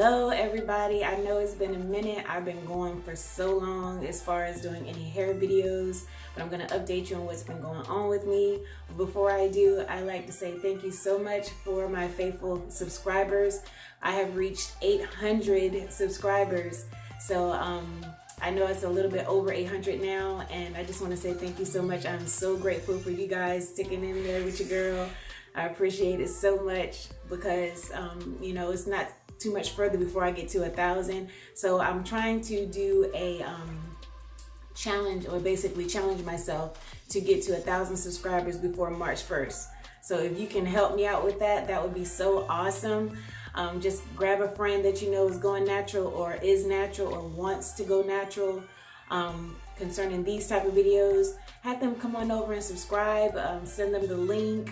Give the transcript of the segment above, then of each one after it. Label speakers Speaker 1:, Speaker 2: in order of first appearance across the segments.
Speaker 1: Hello everybody. I know it's been a minute. I've been going for so long as far as doing any hair videos, but I'm going to update you on what's been going on with me. Before I do, I like to say thank you so much for my faithful subscribers. I have reached 800 subscribers. So I know it's a little bit over 800 now, and I just want to say thank you so much. I'm so grateful for you guys sticking in there with your girl. I appreciate it so much because you know, it's not too much further before I get to 1,000. So I'm trying to do a challenge, or basically challenge myself to get to 1,000 subscribers before March 1st. So if you can help me out with that, that would be so awesome. Just grab a friend that you know is going natural or is natural or wants to go natural concerning these type of videos. Have them come on over and subscribe, send them the link,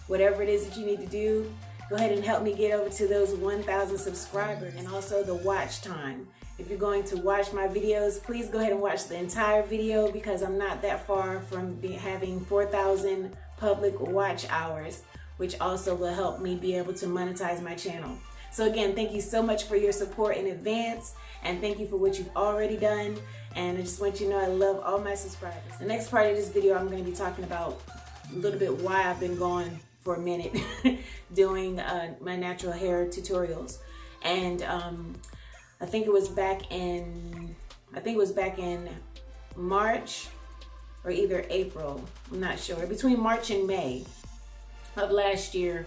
Speaker 1: whatever it is that you need to do. Go ahead and help me get over to those 1,000 subscribers, and also the watch time. If you're going to watch my videos, please go ahead and watch the entire video because I'm not that far from having 4,000 public watch hours, which also will help me be able to monetize my channel. So again, thank you so much for your support in advance, and thank you for what you've already done. And I just want you to know I love all my subscribers. The next part of this video, I'm going to be talking about a little bit why I've been gone for a minute doing my natural hair tutorials. And I think it was back in March or either April, I'm not sure, between March and May of last year,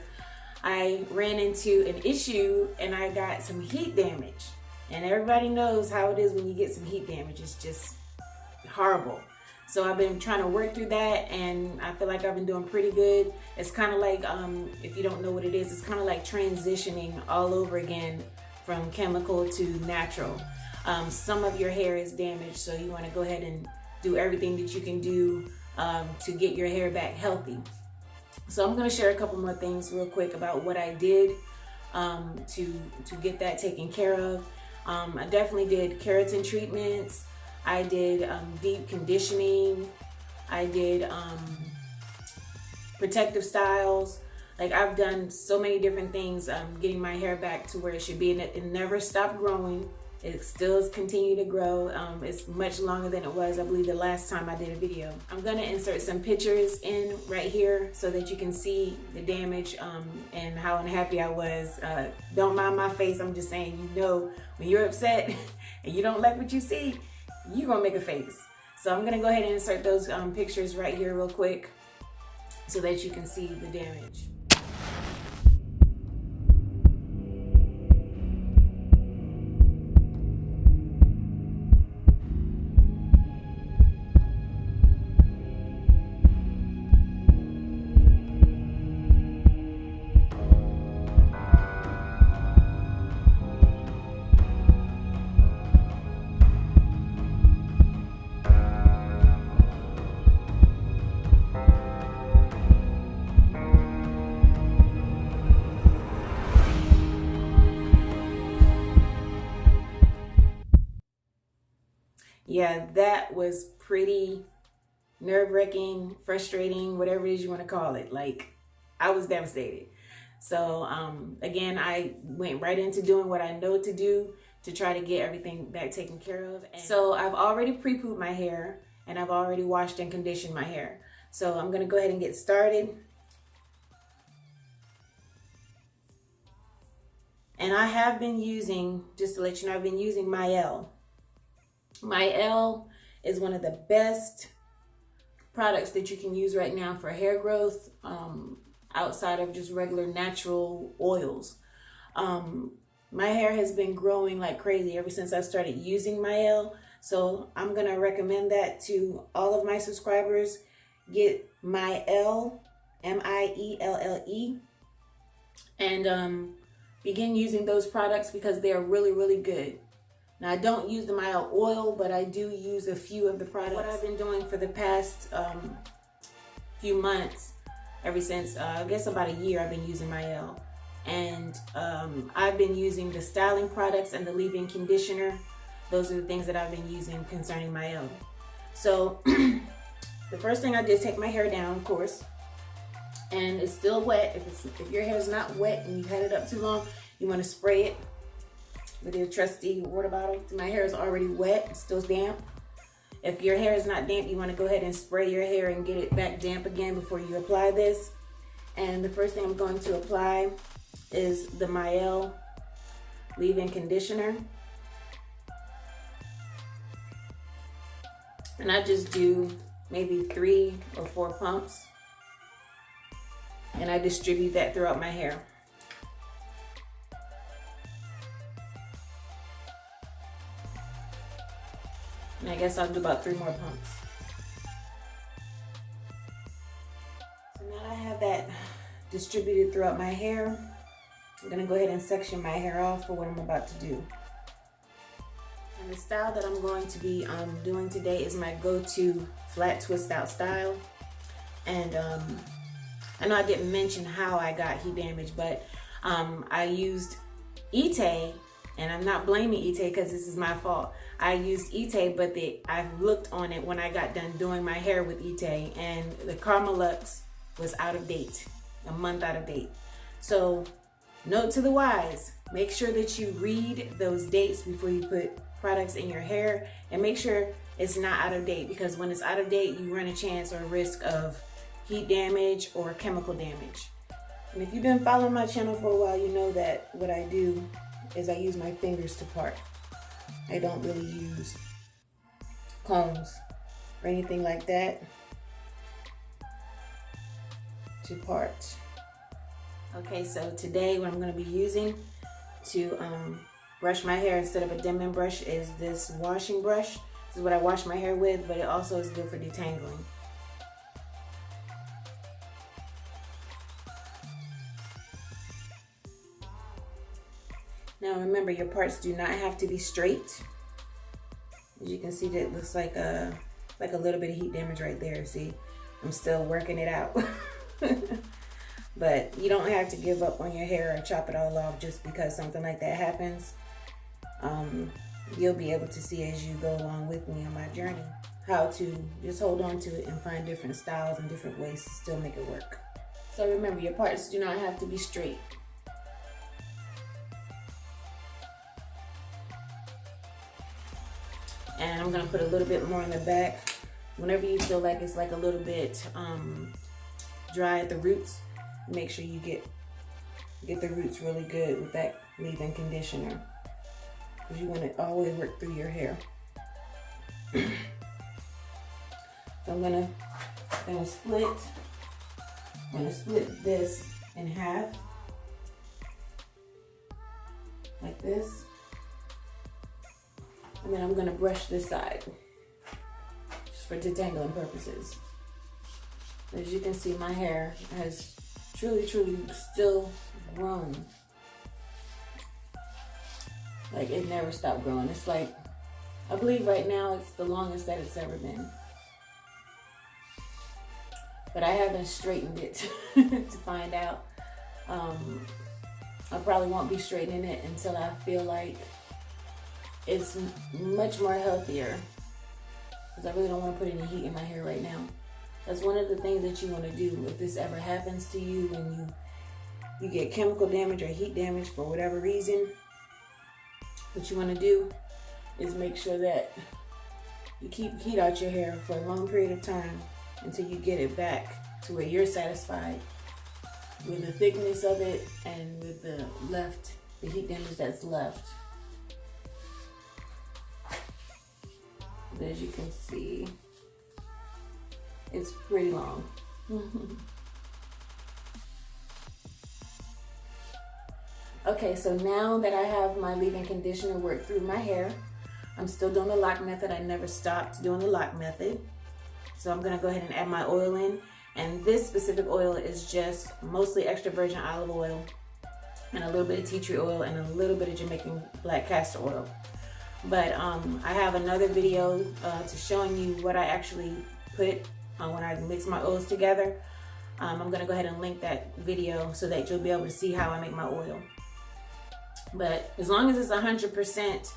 Speaker 1: I ran into an issue and I got some heat damage. And everybody knows how it is when you get some heat damage. It's just horrible. So I've been trying to work through that, and I feel like I've been doing pretty good. It's kind of like, if you don't know what it is, it's kind of like transitioning all over again from chemical to natural. Some of your hair is damaged, so you want to go ahead and do everything that you can do to get your hair back healthy. So I'm going to share a couple more things real quick about what I did to get that taken care of. I definitely did keratin treatments. I did deep conditioning. I did protective styles. Like, I've done so many different things getting my hair back to where it should be, and it never stopped growing. It still continues to grow. It's much longer than it was, I believe, the last time I did a video. I'm gonna insert some pictures in right here so that you can see the damage and how unhappy I was. Don't mind my face, I'm just saying, you know, when you're upset and you don't like what you see, you're gonna make a face. So I'm gonna go ahead and insert those pictures right here real quick so that you can see the damage. Yeah, that was pretty nerve-wracking, frustrating, whatever it is you want to call it. Like, I was devastated. So again, I went right into doing what I know to do to try to get everything back taken care of. And so I've already pre-pooped my hair, and I've already washed and conditioned my hair. So I'm going to go ahead and get started. And I have been using, just to let you know, I've been using Myel. Myel is one of the best products that you can use right now for hair growth, outside of just regular natural oils. My hair has been growing like crazy ever since I started using Myel. So I'm going to recommend that to all of my subscribers. Get Myel, M-I-E-L-L-E, and begin using those products because they are really, really good. Now, I don't use the Myel oil, but I do use a few of the products. What I've been doing for the past few months, ever since, I guess about a year, I've been using Myel. And I've been using the styling products and the leave-in conditioner. Those are the things that I've been using concerning Myel. So, the first thing I did is take my hair down, of course. And it's still wet. If your hair is not wet and you've had it up too long, you want to spray it with your trusty water bottle. My hair is already wet, it's still damp. If your hair is not damp, you want to go ahead and spray your hair and get it back damp again before you apply this. And the first thing I'm going to apply is the Mael leave-in conditioner. And I just do maybe 3 or 4 pumps. And I distribute that throughout my hair. And I guess I'll do about 3 more pumps. So now that I have that distributed throughout my hair, I'm gonna go ahead and section my hair off for what I'm about to do. And the style that I'm going to be doing today is my go-to flat twist out style. And I know I didn't mention how I got heat damage, but I used Ite, and I'm not blaming Ite because this is my fault. I used Ite, but I looked on it when I got done doing my hair with Ite, and the Carmelux was out of date, a month out of date. So note to the wise, make sure that you read those dates before you put products in your hair, and make sure it's not out of date, because when it's out of date, you run a chance or a risk of heat damage or chemical damage. And if you've been following my channel for a while, you know that what I do is I use my fingers to part. I don't really use combs or anything like that to part. Okay, so today what I'm going to be using to brush my hair instead of a Denman brush is this washing brush. This is what I wash my hair with, but it also is good for detangling. Now remember, your parts do not have to be straight. As you can see, that looks like a little bit of heat damage right there. See, I'm still working it out. But you don't have to give up on your hair or chop it all off just because something like that happens. You'll be able to see as you go along with me on my journey how to just hold on to it and find different styles and different ways to still make it work. So remember, your parts do not have to be straight. And I'm gonna put a little bit more in the back. Whenever you feel like it's like a little bit dry at the roots, make sure you get the roots really good with that leave-in conditioner, because you want to always work through your hair. So I'm gonna split this in half like this. And then I'm gonna brush this side, just for detangling purposes. As you can see, my hair has truly still grown. Like, it never stopped growing. It's like, I believe right now it's the longest that it's ever been. But I haven't straightened it to find out. I probably won't be straightening it until I feel like it's much more healthier, because I really don't want to put any heat in my hair right now. That's one of the things that you want to do if this ever happens to you, when you get chemical damage or heat damage for whatever reason. What you want to do is make sure that you keep heat out your hair for a long period of time until you get it back to where you're satisfied with the thickness of it and with the heat damage that's left. As you can see, it's pretty long. Okay, so now that I have my leave-in conditioner worked through my hair, I'm still doing the lock method. I never stopped doing the lock method. So I'm gonna go ahead and add my oil in. And this specific oil is just mostly extra virgin olive oil and a little bit of tea tree oil and a little bit of Jamaican black castor oil. But I have another video to showing you what I actually put when I mix my oils together. I'm gonna go ahead and link that video so that you'll be able to see how I make my oil. But as long as it's 100%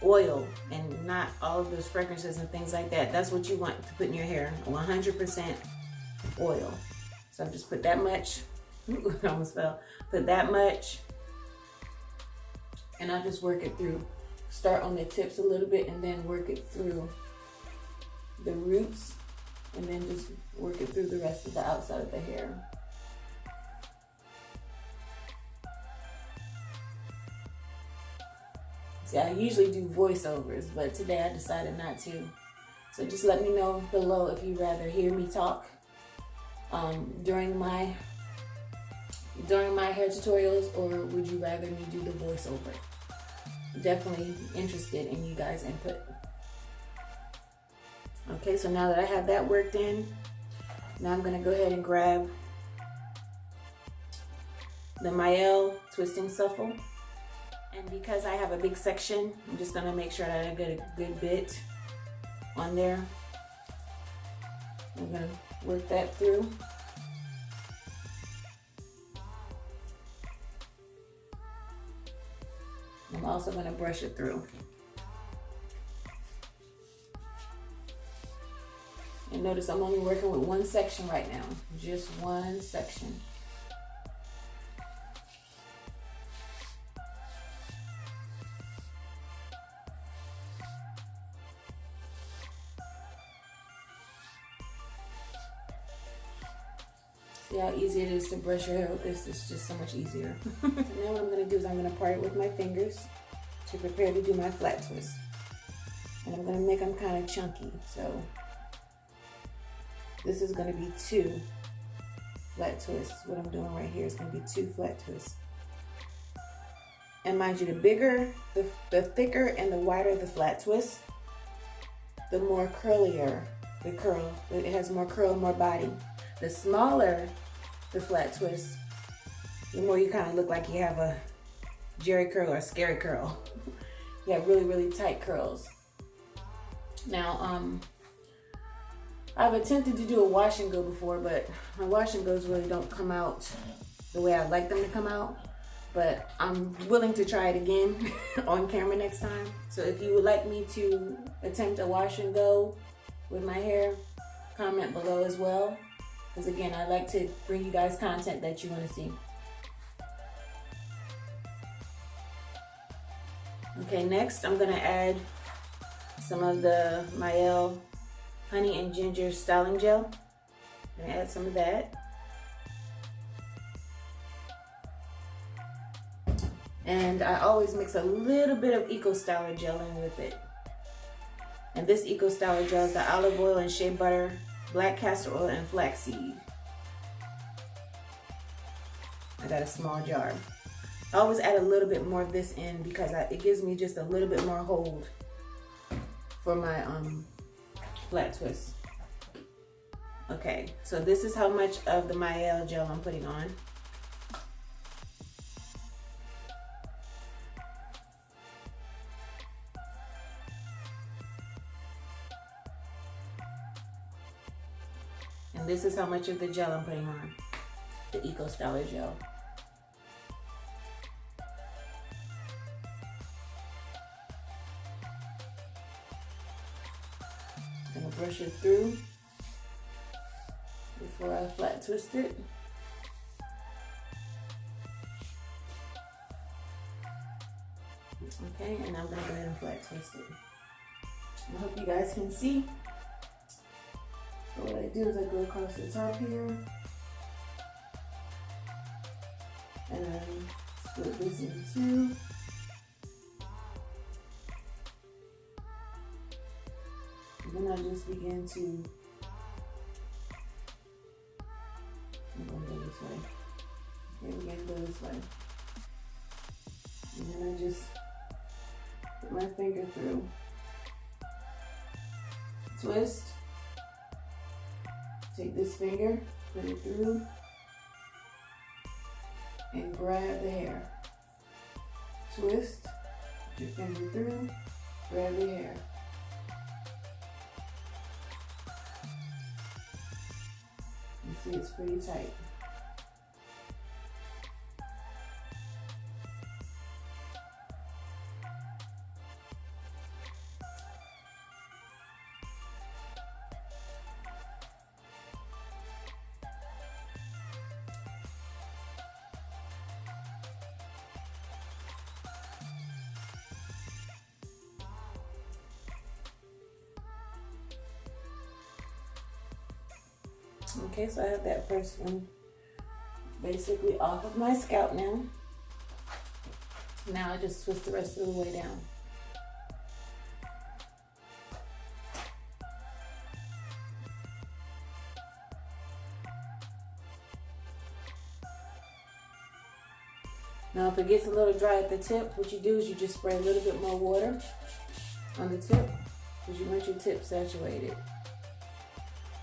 Speaker 1: oil and not all of those fragrances and things like that, that's what you want to put in your hair, 100% oil. So I've just put that much, I almost fell, put that much And I just work it through. Start on the tips a little bit and then work it through the roots, and then just work it through the rest of the outside of the hair. See, I usually do voiceovers, but today I decided not to. So just let me know below if you'd rather hear me talk during my hair tutorials, or would you rather me do the voiceover? Definitely interested in you guys' input. Okay, so now that I have that worked in, now I'm gonna go ahead and grab the Mael Twisting Shuffle. And because I have a big section, I'm just gonna make sure that I get a good bit on there. I'm gonna work that through. I'm also gonna brush it through. And notice I'm only working with one section right now, just one section. See how easy it is to brush your hair with this? It's just so much easier. So now what I'm gonna do is I'm gonna part it with my fingers to prepare to do my flat twist. And I'm gonna make them kind of chunky. So this is gonna be 2 flat twists. What I'm doing right here is gonna be 2 flat twists. And mind you, the bigger, the thicker and the wider the flat twist, the more curlier the curl. It has more curl, more body. The smaller the flat twist, the more you kind of look like you have a Jerry curl or a scary curl. You have really, really tight curls. Now, I've attempted to do a wash and go before, but my wash and goes really don't come out the way I'd like them to come out. But I'm willing to try it again on camera next time. So if you would like me to attempt a wash and go with my hair, comment below as well. Because again, I like to bring you guys content that you want to see. Okay, next I'm going to add some of the Mael Honey and Ginger Styling Gel. I'm going to add some of that. And I always mix a little bit of Eco Styler Gel in with it. And this Eco Styler Gel is the olive oil and shea butter, black castor oil, and flaxseed. I got a small jar. I always add a little bit more of this in because it gives me just a little bit more hold for my flat twist. Okay, so this is how much of the Mael gel I'm putting on. And this is how much of the gel I'm putting on, the Eco Styler Gel. I'm gonna brush it through before I flat twist it. Okay, and I'm gonna go ahead and flat twist it. I hope you guys can see. So what I do is I go across the top here, and I split this in 2. And then I just begin to, I'm going to go this way. Okay, we're going to go this way. And then I just put my finger through, twist, take this finger, put it through, and grab the hair. Twist, put your finger through, grab the hair. You see it's pretty tight. Okay, so I have that first one basically off of my scalp now. Now I just twist the rest of the way down. Now if it gets a little dry at the tip, what you do is you just spray a little bit more water on the tip because you want your tip saturated.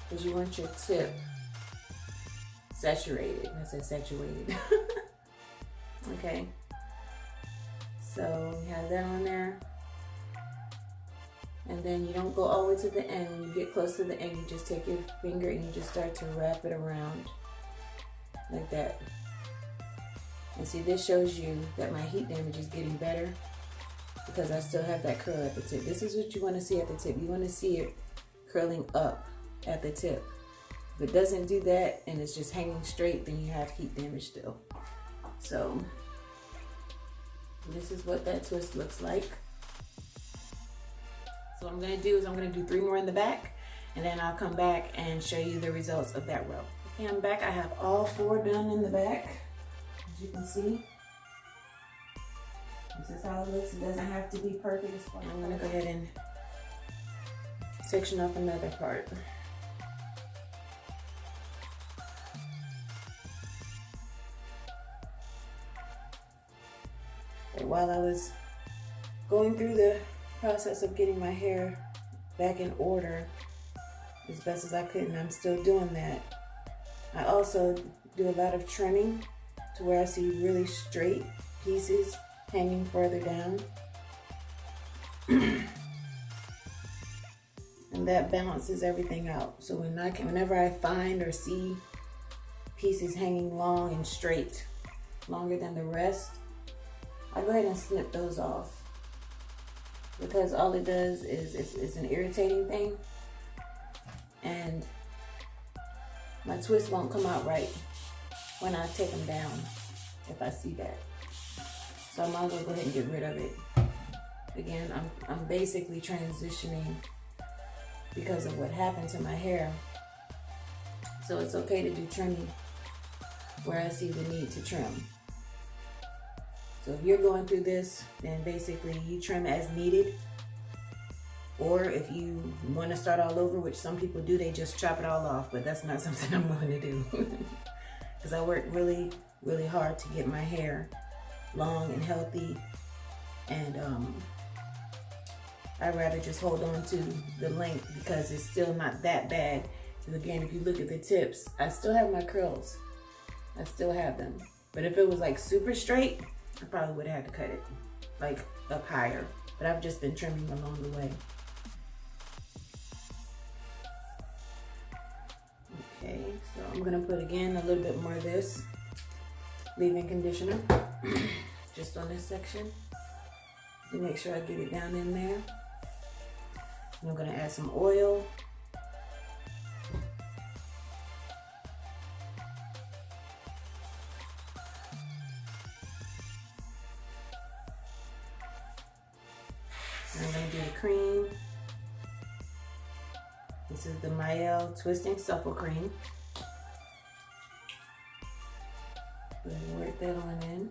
Speaker 1: Because you want your tip saturated. I said saturated. Okay. So we have that on there. And then you don't go all the way to the end. When you get close to the end, you just take your finger and you just start to wrap it around like that. And see, this shows you that my heat damage is getting better because I still have that curl at the tip. This is what you want to see at the tip. You want to see it curling up at the tip. If it doesn't do that and it's just hanging straight, then you have heat damage still. So this is what that twist looks like. So what I'm going to do is I'm going to do 3 more in the back, and then I'll come back and show you the results of that row. Okay, I'm back. I have all 4 done in the back. As you can see, this is how it looks. It doesn't have to be perfect. I'm going to go ahead and section off another part. And while I was going through the process of getting my hair back in order as best as I could, and I'm still doing that, I also do a lot of trimming to where I see really straight pieces hanging further down. And that balances everything out. So whenever I find or see pieces hanging long and straight, longer than the rest, I go ahead and snip those off. Because all it does is it's an irritating thing. And my twist won't come out right when I take them down, if I see that. So I might as well go ahead and get rid of it. Again, I'm basically transitioning because of what happened to my hair. So it's okay to do trimming where I see the need to trim. So if you're going through this, then basically you trim as needed. Or if you want to start all over, which some people do, they just chop it all off, but that's not something I'm willing to do. Because I work really, really hard to get my hair long and healthy, and I'd rather just hold on to the length because it's still not that bad. Because again, if you look at the tips, I still have my curls. I still have them. But if it was like super straight, I probably would have had to cut it like up higher. But I've just been trimming along the way. Okay, so I'm gonna put again a little bit more of this leave-in conditioner just on this section to make sure I get it down in there. And I'm gonna add some oil. And I'm gonna do the cream. This is the Mael Twisting Supple Cream. Work that on in.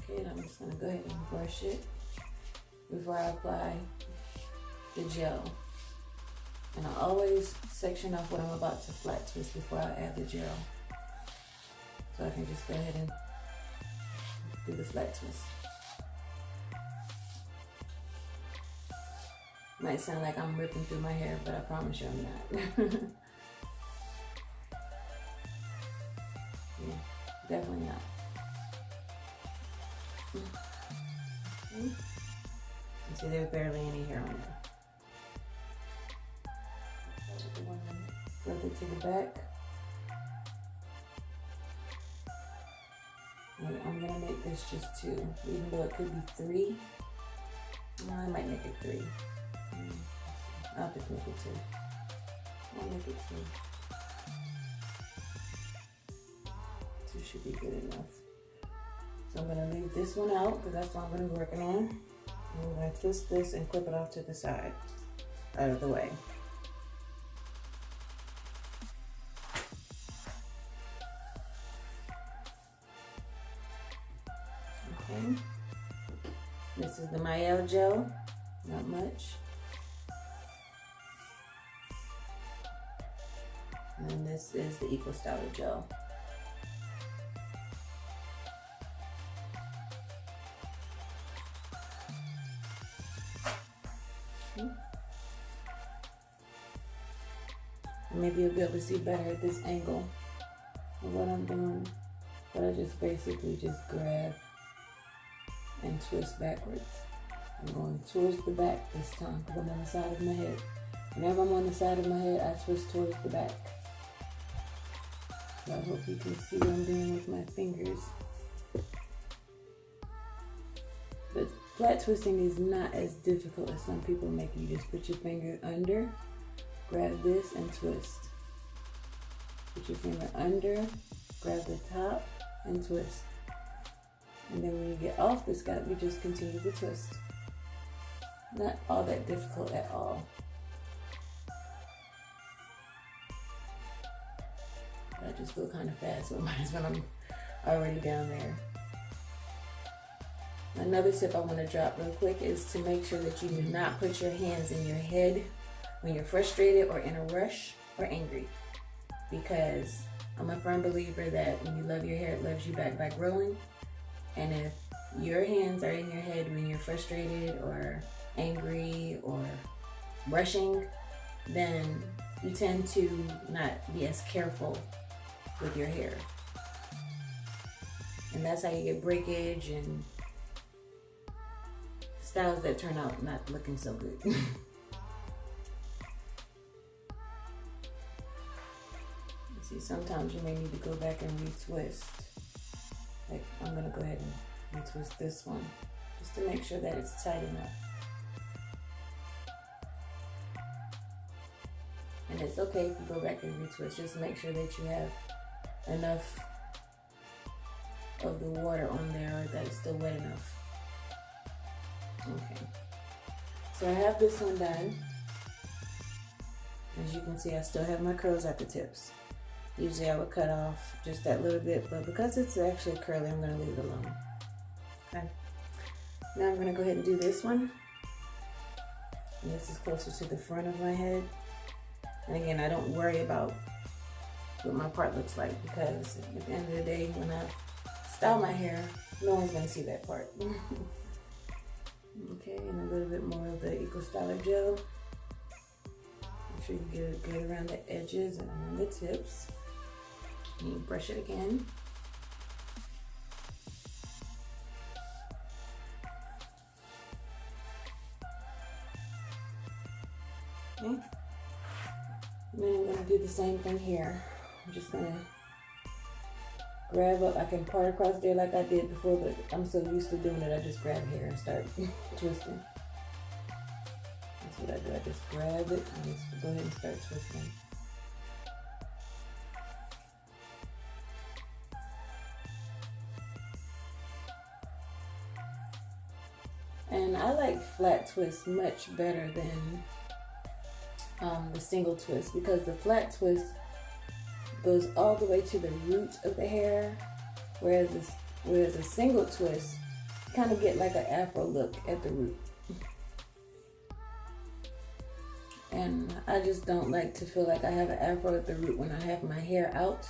Speaker 1: Okay, and I'm just gonna go ahead and brush it before I apply the gel. And I always section off what I'm about to flat twist before I add the gel. So I can just go ahead and do the flat twist. Might sound like I'm ripping through my hair, but I promise you I'm not. Yeah, definitely not. Okay. You see there's barely any hair on there. Further to the back. And I'm gonna make this just 2, even though it could be 3. Well, I might make it 3. I'll just make it 2. I'll make it 2. This should be good enough. So I'm going to leave this one out because that's what I'm going to be working on. I'm going to twist this and clip it off to the side, out of the way. Okay. This is the Mael gel, not much. And this is the Eco Styler gel. Okay. Maybe you'll be able to see better at this angle of what I'm doing. But I just basically just grab and twist backwards. I'm going towards the back this time because I'm on the side of my head. Whenever I'm on the side of my head, I twist towards the back. So I hope you can see what I'm doing with my fingers. But flat twisting is not as difficult as some people make it. You just put your finger under, grab this and twist. Put your finger under, grab the top and twist. And then when you get off the scalp, you just continue to twist. Not all that difficult at all. I just go kind of fast with mine when I'm already down there. Another tip I want to drop real quick is to make sure that you do not put your hands in your head when you're frustrated or in a rush or angry. Because I'm a firm believer that when you love your hair, it loves you back by growing. And if your hands are in your head when you're frustrated or angry or rushing, then you tend to not be as careful with your hair. And that's how you get breakage and styles that turn out not looking so good. See, sometimes you may need to go back and retwist. Like, I'm gonna go ahead and retwist this one just to make sure that it's tight enough. And it's okay if you go back and retwist, just make sure that you have enough of the water on there or that it's still wet enough. Okay, so I have this one done. As you can see, I still have my curls at the tips. Usually I would cut off just that little bit, but because it's actually curly, I'm going to leave it alone. Okay, now I'm going to go ahead and do this one. And this is closer to the front of my head. And again, I don't worry about what my part looks like because at the end of the day, when I style my hair, no one's going to see that part. Okay, and a little bit more of the Eco Styler gel. Make sure you get it good around the edges and around the tips. And you brush it again. Okay. And then I'm going to do the same thing here. I'm just going to grab up. I can part across there like I did before, but I'm so used to doing it, I just grab here and start twisting. That's what I do. I just grab it and just go ahead and start twisting. And I like flat twists much better than the single twist because the flat twist goes all the way to the root of the hair, whereas a single twist, you kind of get like an afro look at the root. And I just don't like to feel like I have an afro at the root when I have my hair out.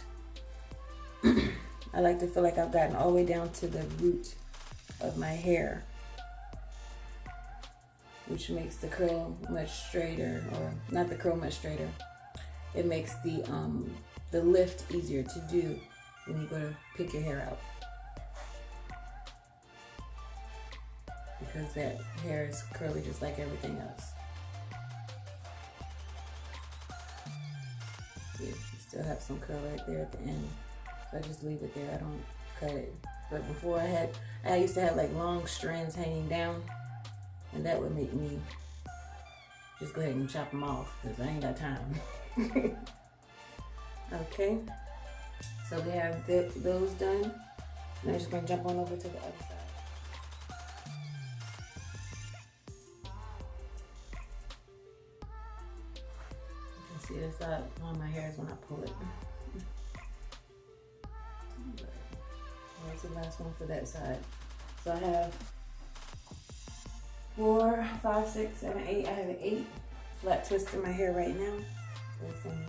Speaker 1: I like to feel like I've gotten all the way down to the root of my hair, which makes the curl much straighter, or not the curl much straighter. It makes the lift easier to do when you go to pick your hair out. Because that hair is curly just like everything else. See, you still have some curl right there at the end. So I just leave it there, I don't cut it. But before I used to have like long strands hanging down, and that would make me just go ahead and chop them off because I ain't got time. Okay, So we have those done. And I'm just gonna jump on over to the other side. You can see this side on my hair is when I pull it. That's the last one for that side. So I have 4, 5, 6, 7, 8. I have an 8 flat twist in my hair right now. Go from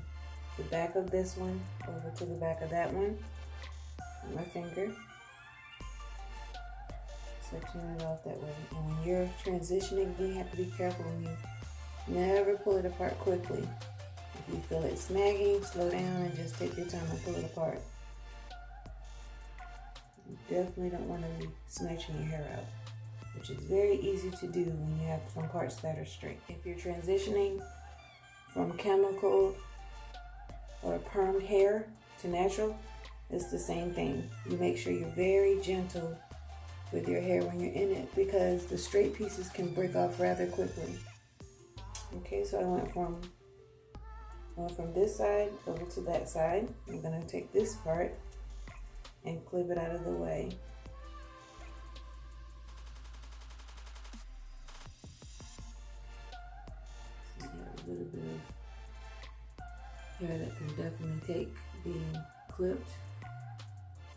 Speaker 1: the back of this one over to the back of that one with my finger. Sectioning it off that way. And when you're transitioning, you have to be careful when you never pull it apart quickly. If you feel it snagging, slow down and just take your time and pull it apart. You definitely don't want to be snatching your hair out, which is very easy to do when you have some parts that are straight. If you're transitioning from chemical or permed hair to natural, it's the same thing. You make sure you're very gentle with your hair when you're in it because the straight pieces can break off rather quickly. Okay, so I went from this side over to that side. I'm gonna take this part and clip it out of the way. So you have a little bit of hair that can definitely take being clipped,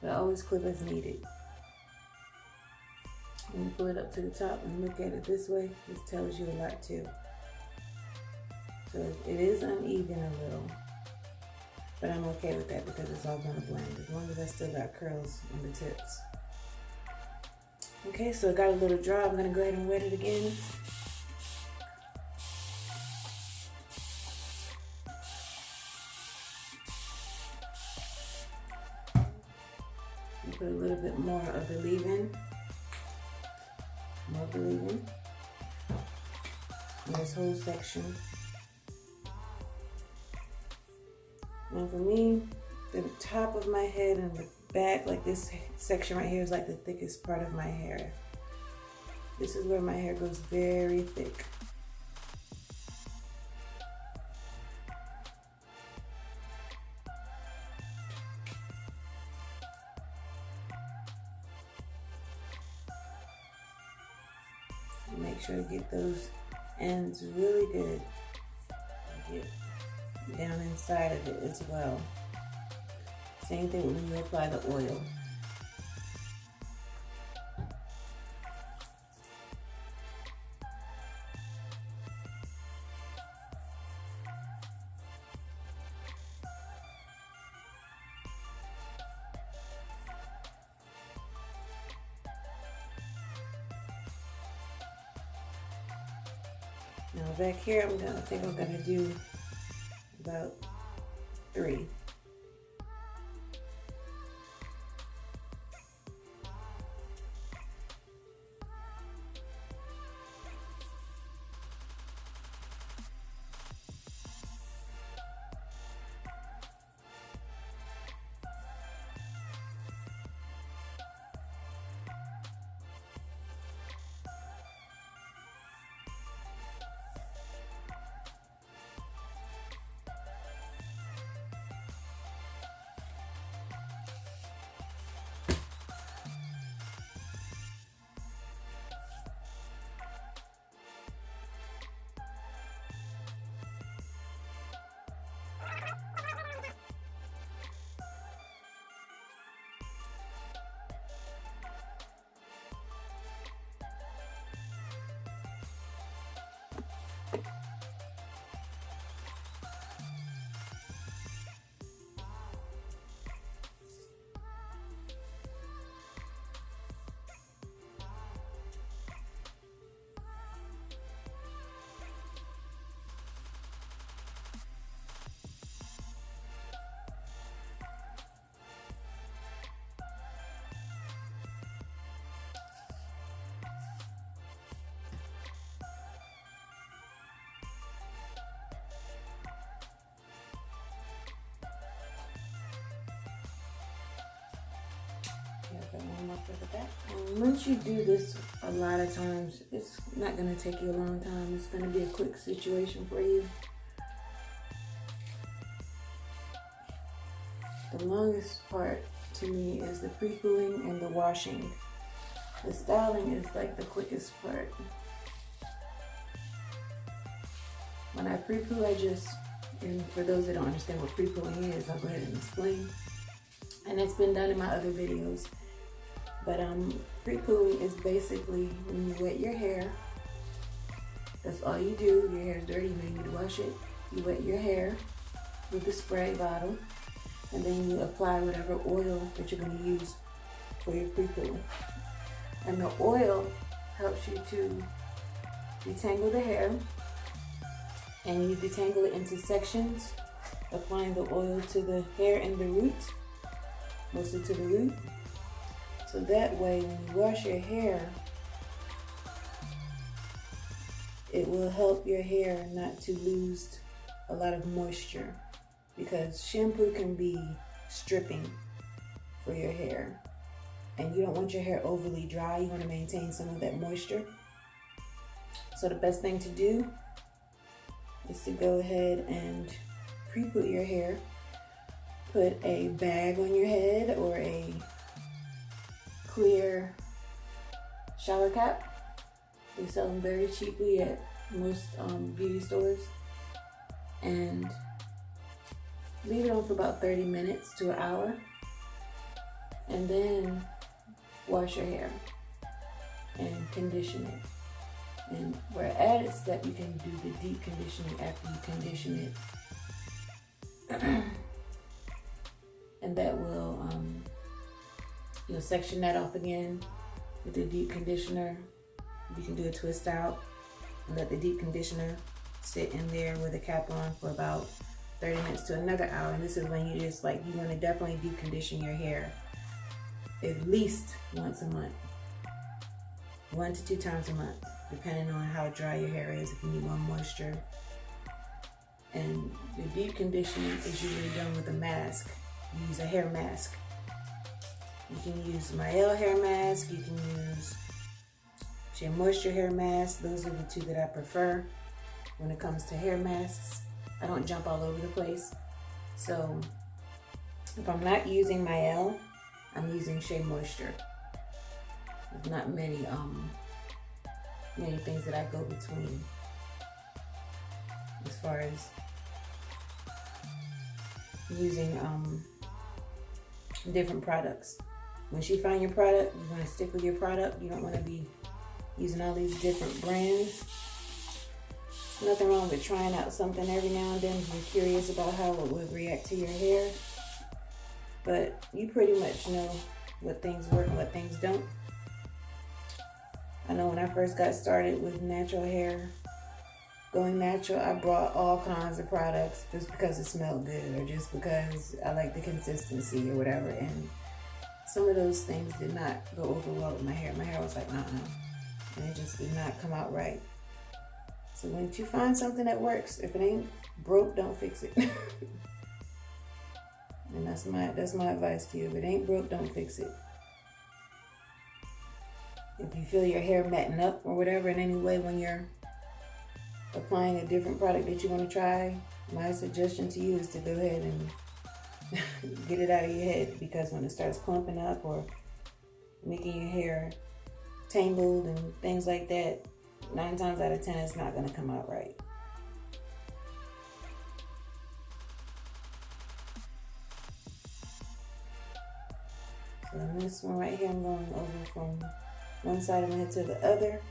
Speaker 1: but always clip as needed. When you pull it up to the top and look at it this way, this tells you a lot too. So it is uneven a little, but I'm okay with that because it's all gonna blend as long as I still got curls on the tips. Okay, so it got a little dry. I'm gonna go ahead and wet it again. And put a little bit more of the leave-in. More of the leave-in in this whole section. And for me, the top of my head and the back, like this section right here, is like the thickest part of my hair. This is where my hair goes very thick. Make sure to get those ends really good. Get down inside of it as well. Same thing when you apply the oil. Now back here, I think I'm gonna do about 3. And once you do this a lot of times, it's not going to take you a long time. It's going to be a quick situation for you. The longest part to me is the pre-pooing and the washing. The styling is like the quickest part. When I pre-poo, and for those that don't understand what pre-pooing is, I'll go ahead and explain. And it's been done in my other videos. But pre-pooing is basically when you wet your hair. That's all you do. Your hair is dirty, you may need to wash it. You wet your hair with the spray bottle, and then you apply whatever oil that you're going to use for your pre-poo. And the oil helps you to detangle the hair, and you detangle it into sections, applying the oil to the hair and the root, mostly to the root. So that way, when you wash your hair, it will help your hair not to lose a lot of moisture, because shampoo can be stripping for your hair, and you don't want your hair overly dry. You want to maintain some of that moisture. So the best thing to do is to go ahead and pre-put your hair. Put a bag on your head or a clear shower cap. They sell them very cheaply at most beauty stores. And leave it on for about 30 minutes to an hour. And then wash your hair and condition it. And for an added step, you can do the deep conditioning after you condition it. And that will, you'll section that off again with the deep conditioner. You can do a twist out and let the deep conditioner sit in there with a cap on for about 30 minutes to another hour. And this is when you just you want to definitely deep condition your hair at least once a month, 1 to 2 times a month, depending on how dry your hair is, if you need more moisture. And the deep conditioning is usually done with a mask. You use a hair mask. You can use Mael hair mask, you can use Shea Moisture hair mask. Those are the two that I prefer when it comes to hair masks. I don't jump all over the place. So if I'm not using Mael, I'm using Shea Moisture. There's not many things that I go between as far as using different products. Once you find your product, you want to stick with your product. You don't want to be using all these different brands. There's nothing wrong with trying out something every now and then if you're curious about how it would react to your hair. But you pretty much know what things work and what things don't. I know when I first got started with natural hair, going natural, I brought all kinds of products just because it smelled good or just because I like the consistency or whatever. And some of those things did not go over well with my hair. My hair was like, and it just did not come out right. So once you find something that works, if it ain't broke, don't fix it. And that's my advice to you. If it ain't broke, don't fix it. If you feel your hair matting up or whatever in any way when you're applying a different product that you want to try, my suggestion to you is to go ahead and get it out of your head, because when it starts clumping up or making your hair tangled and things like that, 9 times out of 10 it's not going to come out right. So in this one right here, I'm going over from one side of my head to the other.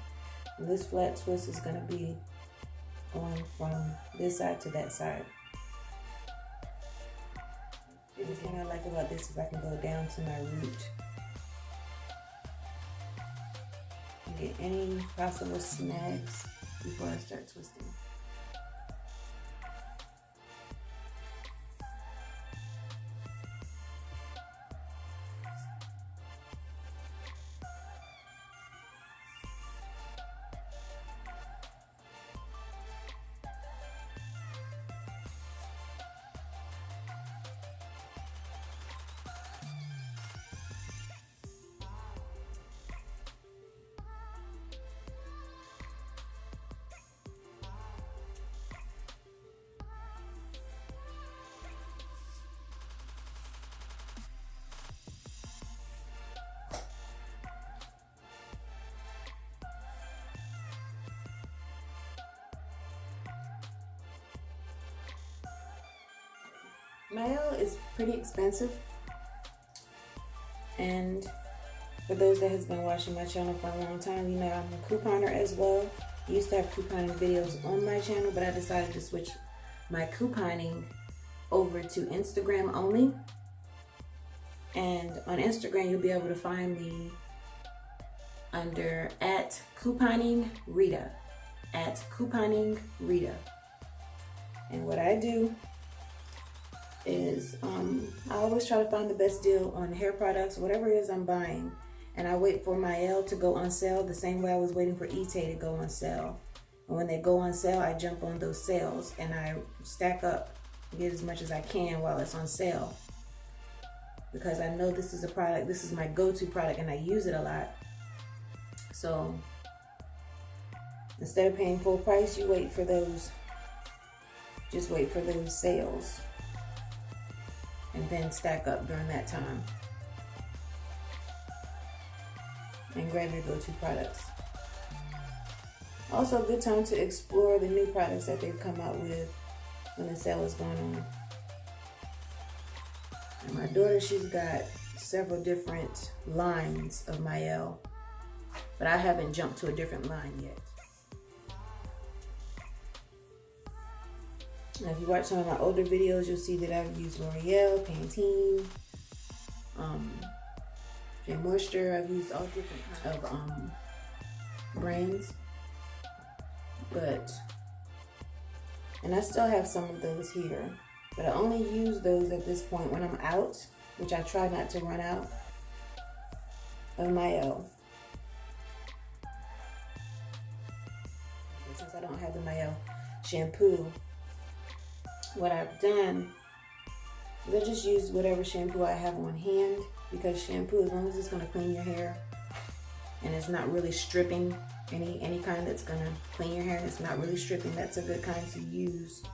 Speaker 1: And this flat twist is going to be going from this side to that side. The thing I like about this is I can go down to my root and get any possible snags before I start twisting. My oil is pretty expensive, and for those that has been watching my channel for a long time, you know I'm a couponer as well. I used to have couponing videos on my channel, but I decided to switch my couponing over to Instagram only. And on Instagram, you'll be able to find me under @couponingrita, @couponingrita. And what I do is I always try to find the best deal on hair products, whatever it is I'm buying. And I wait for my L to go on sale the same way I was waiting for Ite to go on sale. And when they go on sale, I jump on those sales and I stack up, get as much as I can while it's on sale. Because I know this is a product, this is my go-to product, and I use it a lot. So instead of paying full price, you wait for those, just wait for those sales and then stack up during that time and grab your go-to products. Also a good time to explore the new products that they've come out with when the sale is going on. And my daughter, she's got several different lines of Mael, but I haven't jumped to a different line yet. Now, if you watch some of my older videos, you'll see that I've used L'Oreal, Pantene, J Moisture. I've used all different kinds of brands, and I still have some of those here, but I only use those at this point when I'm out, which I try not to run out of Mael. Since I don't have the Mael shampoo, what I've done is I just use whatever shampoo I have on hand, because shampoo, as long as it's going to clean your hair and it's not really stripping, any kind that's going to clean your hair and it's not really stripping, that's a good kind to use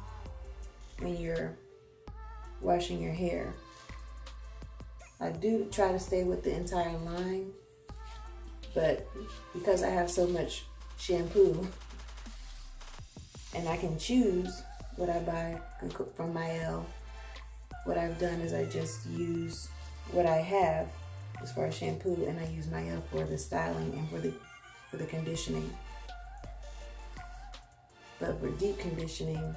Speaker 1: when you're washing your hair. I do try to stay with the entire line, but because I have so much shampoo and I can choose what I buy from Mael, what I've done is I just use what I have as far as shampoo, and I use Mael for the styling and for the conditioning. But for deep conditioning,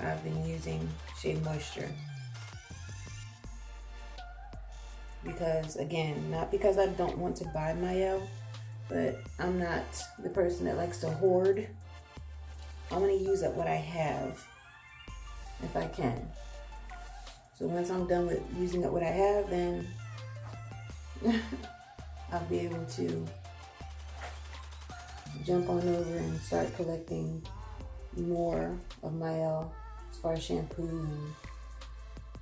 Speaker 1: I've been using J Moisture. Because again, not because I don't want to buy Mael, but I'm not the person that likes to hoard. I want to use up what I have if I can. So once I'm done with using up what I have, then I'll be able to jump on over and start collecting more of Mael as far as shampoo and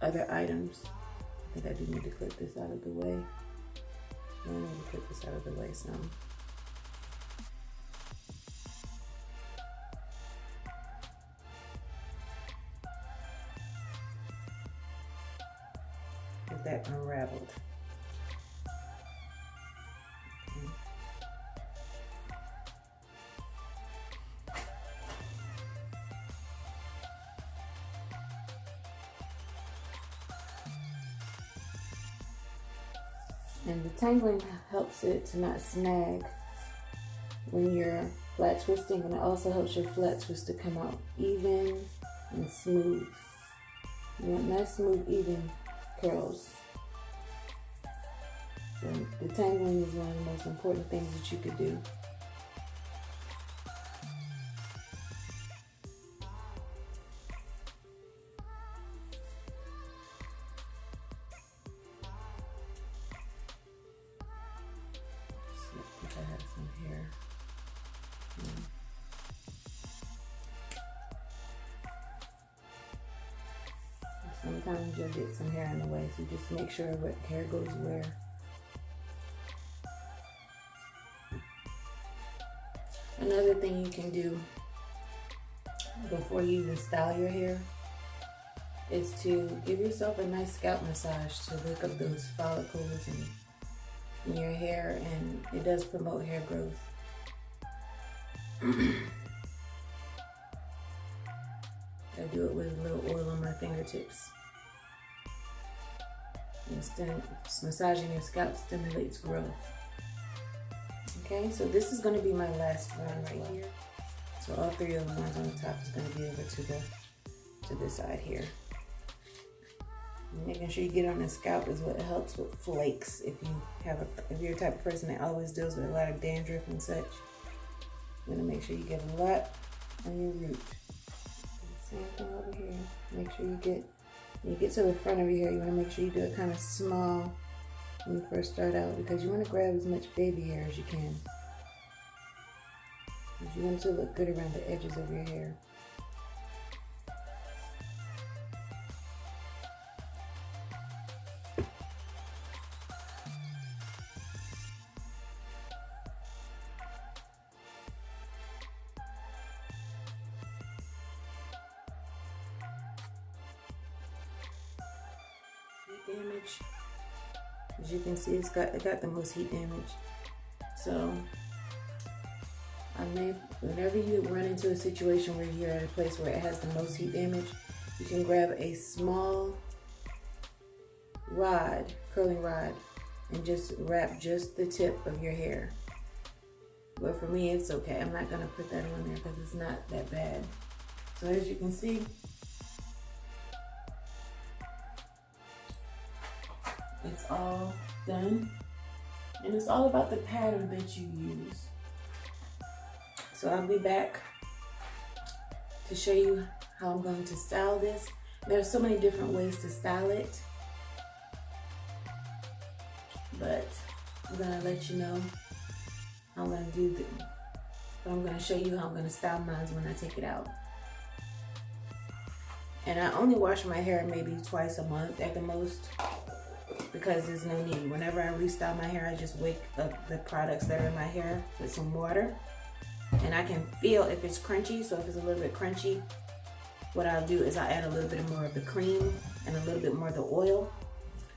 Speaker 1: other items. I think I do need to clip this out of the way. I need to clip this out of the way some. Get that unraveled. Okay. And the tangling helps it to not snag when you're flat twisting, and it also helps your flat twist to come out even and smooth. You want nice, smooth, even curls. So the tangling is one of the most important things that you could do. I have some hair. Sometimes you'll get some hair in the way, so just make sure what hair goes where. Another thing you can do before you even style your hair is to give yourself a nice scalp massage to wake up those follicles in your hair, and it does promote hair growth. I do it with a little oil on my fingertips. Massaging your scalp stimulates growth. Okay, so this is going to be my last one right here. So all three of the ones on the top is going to be over to this side here. Making sure you get on the scalp is what helps with flakes. If you're the type of person that always deals with a lot of dandruff and such, you're gonna make sure you get a lot on your root. Same thing over here. Make sure when you get to the front of your hair, you want to make sure you do it kind of small when you first start out, because you want to grab as much baby hair as you can. Because you want it to look good around the edges of your hair. Damage, as you can see, it got the most heat damage. So whenever you run into a situation where you're at a place where it has the most heat damage, you can grab a small rod, curling rod, and just wrap just the tip of your hair. But for me, it's okay. I'm not gonna put that on there because it's not that bad. So as you can see, it's all done, and it's all about the pattern that you use. So I'll be back to show you how I'm going to style this. There are so many different ways to style it, but I'm gonna let you know how I'm gonna do this. I'm gonna show you how I'm gonna style mine when I take it out. And I only wash my hair maybe twice a month at the most, because there's no need. Whenever I restyle my hair, I just wake up the products that are in my hair with some water, and I can feel if it's crunchy. So if it's a little bit crunchy, what I'll do is I'll add a little bit more of the cream and a little bit more of the oil.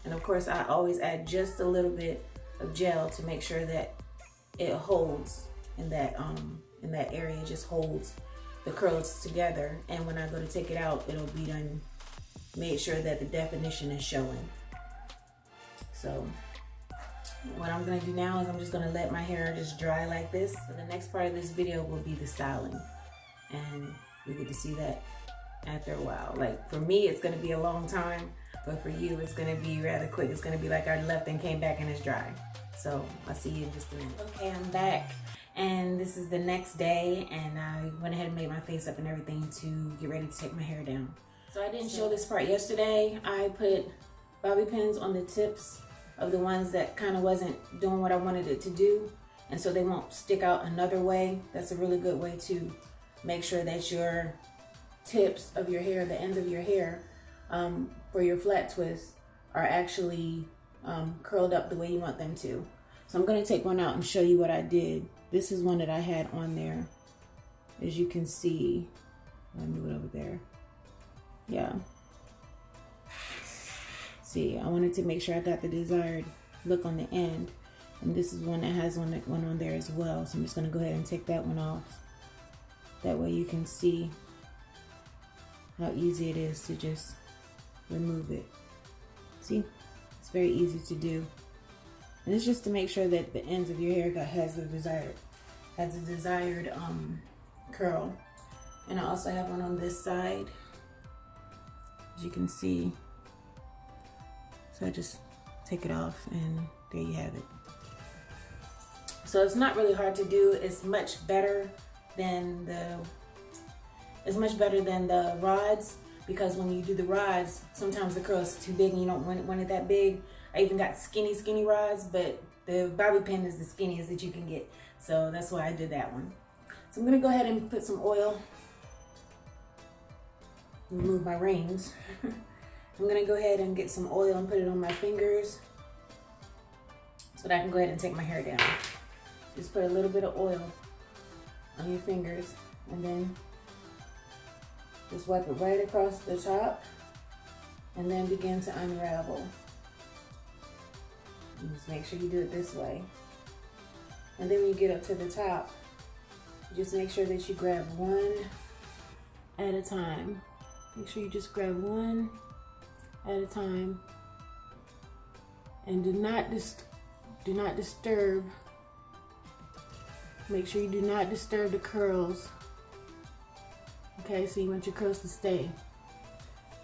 Speaker 1: And of course, I always add just a little bit of gel to make sure that it holds in that area, it just holds the curls together. And when I go to take it out, it'll be done, made sure that the definition is showing. So what I'm gonna do now is I'm just gonna let my hair just dry like this. So the next part of this video will be the styling, and you get to see that after a while. Like for me, it's gonna be a long time, but for you, it's gonna be rather quick. It's gonna be like I left and came back and it's dry. So I'll see you in just a minute. Okay, I'm back, and this is the next day, and I went ahead and made my face up and everything to get ready to take my hair down. So I didn't show this part yesterday. I put bobby pins on the tips of the ones that kind of wasn't doing what I wanted it to do, and so they won't stick out another way. That's a really good way to make sure that your tips of your hair, the ends of your hair, for your flat twists are actually curled up the way you want them to. So I'm gonna take one out and show you what I did. This is one that I had on there. As you can see, let me move it over there. Yeah. See, I wanted to make sure I got the desired look on the end, and this is one that has one on there as well. So I'm just gonna go ahead and take that one off. That way you can see how easy it is to just remove it. See, it's very easy to do, and it's just to make sure that the ends of your hair has the desired curl. And I also have one on this side, as you can see. So I just take it off, and there you have it. So it's not really hard to do. It's much better than the rods, because when you do the rods, sometimes the curl is too big and you don't want it that big. I even got skinny rods, but the bobby pin is the skinniest that you can get. So that's why I did that one. So I'm gonna go ahead and put some oil, remove my rings. I'm gonna go ahead and get some oil and put it on my fingers so that I can go ahead and take my hair down. Just put a little bit of oil on your fingers, and then just wipe it right across the top, and then begin to unravel. And just make sure you do it this way. And then when you get up to the top, just make sure that you grab one at a time. Make sure you just grab one at a time, and do not disturb. Make sure you do not disturb the curls. Okay, so you want your curls to stay.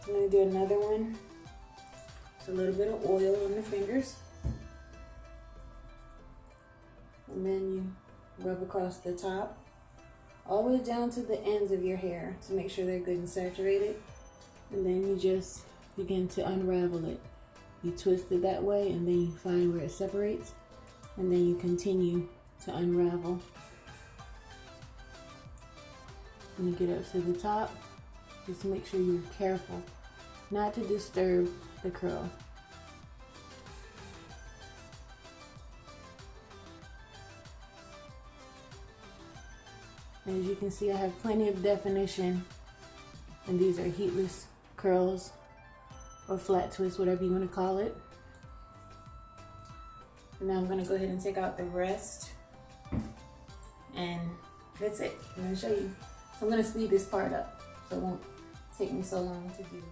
Speaker 1: I'm gonna do another one. It's a little bit of oil on the fingers, and then you rub across the top, all the way down to the ends of your hair to make sure they're good and saturated. And then you just begin to unravel it. You twist it that way, and then you find where it separates, and then you continue to unravel. When you get up to the top, just make sure you're careful not to disturb the curl. As you can see, I have plenty of definition, and these are heatless curls or flat twists, whatever you want to call it. And now I'm going to go ahead and take out the rest, and that's it. I'm going to show you. So I'm going to speed this part up so it won't take me so long to do it.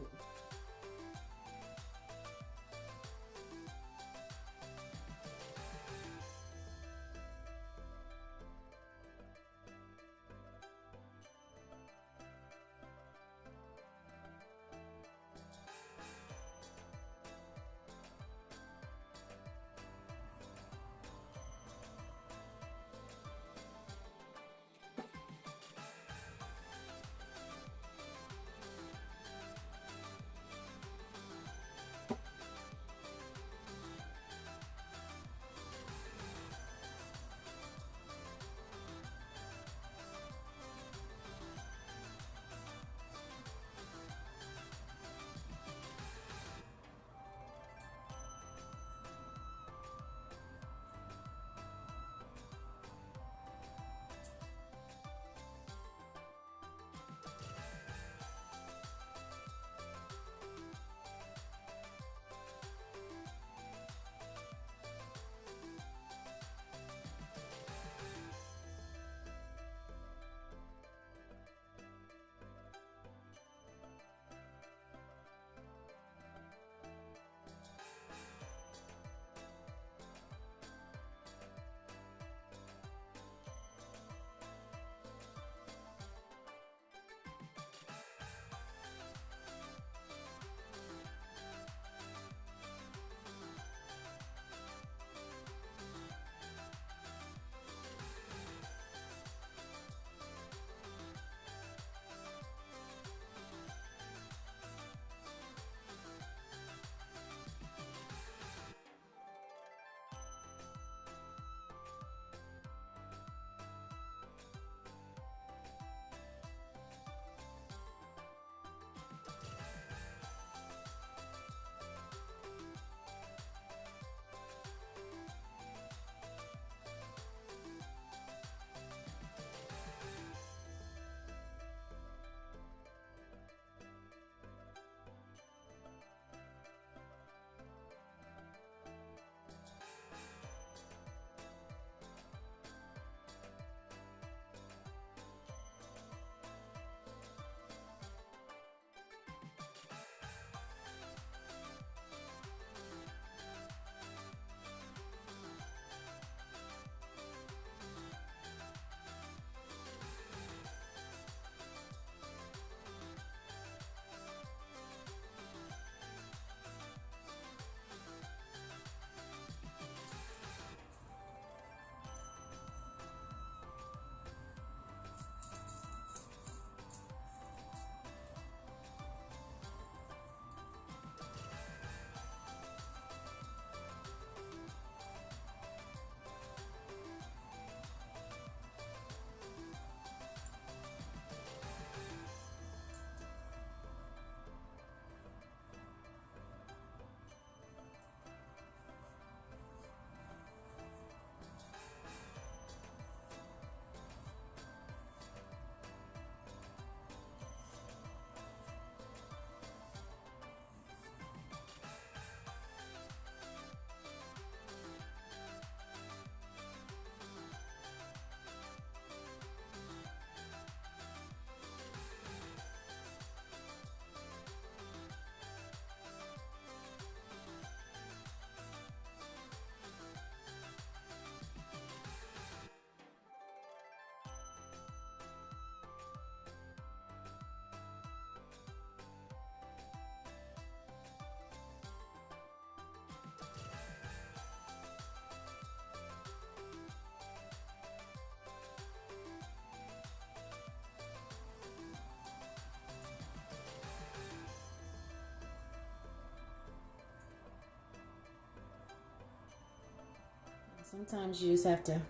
Speaker 1: Sometimes you just have to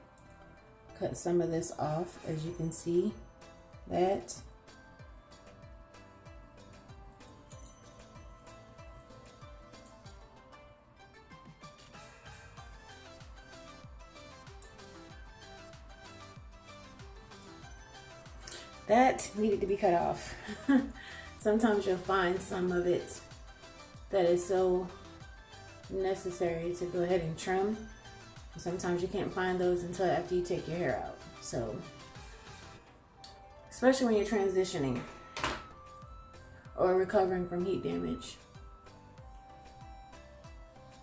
Speaker 1: cut some of this off, as you can see that. That needed to be cut off. Sometimes you'll find some of it that is so necessary to go ahead and trim. Sometimes you can't find those until after you take your hair out. So, especially when you're transitioning or recovering from heat damage,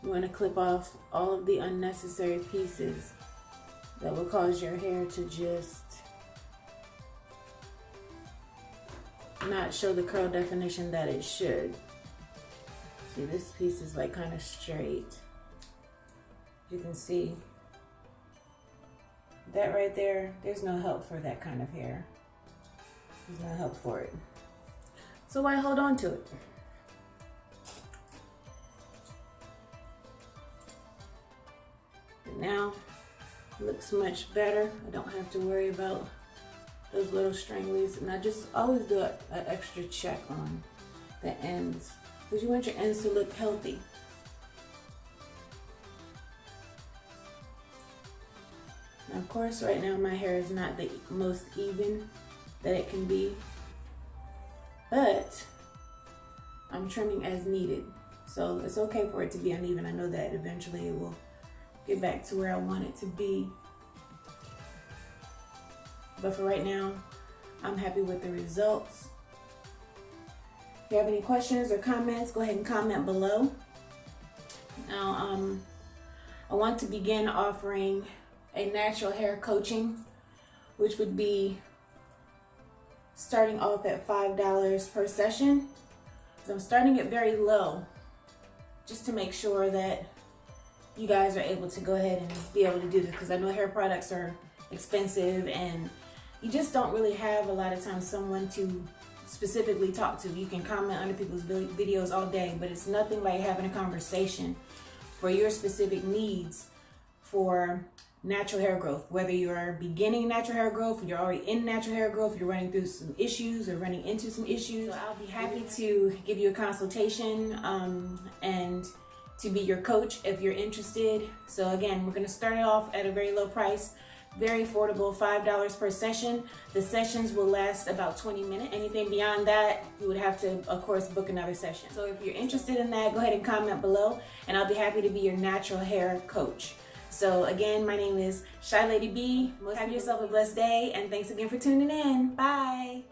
Speaker 1: you want to clip off all of the unnecessary pieces that will cause your hair to just not show the curl definition that it should. See, this piece is like kind of straight. You can see that right there. There's no help for that kind of hair. There's no help for it. So why hold on to it? But now it looks much better. I don't have to worry about those little stranglies, and I just always do an extra check on the ends because you want your ends to look healthy. Now, of course, right now my hair is not the most even that it can be, but I'm trimming as needed, so it's okay for it to be uneven. I know that eventually it will get back to where I want it to be, but for right now, I'm happy with the results. If you have any questions or comments, go ahead and comment below. Now, I want to begin offering a natural hair coaching, which would be starting off at $5 per session. So I'm starting it very low, just to make sure that you guys are able to go ahead and be able to do this, because I know hair products are expensive and you just don't really have a lot of times someone to specifically talk to. You can comment under people's videos all day, but it's nothing like having a conversation for your specific needs for natural hair growth. Whether you're beginning natural hair growth, you're already in natural hair growth, you're running through some issues or running into some issues, so I'll be happy to give you a consultation and to be your coach if you're interested. So again, we're going to start it off at a very low price. Very affordable, $5 per session. The sessions will last about 20 minutes. Anything beyond that, you would have to, of course, book another session. So if you're interested in that, go ahead and comment below, and I'll be happy to be your natural hair coach. So again, my name is Shy Lady B. Have yourself a blessed day, and thanks again for tuning in. Bye.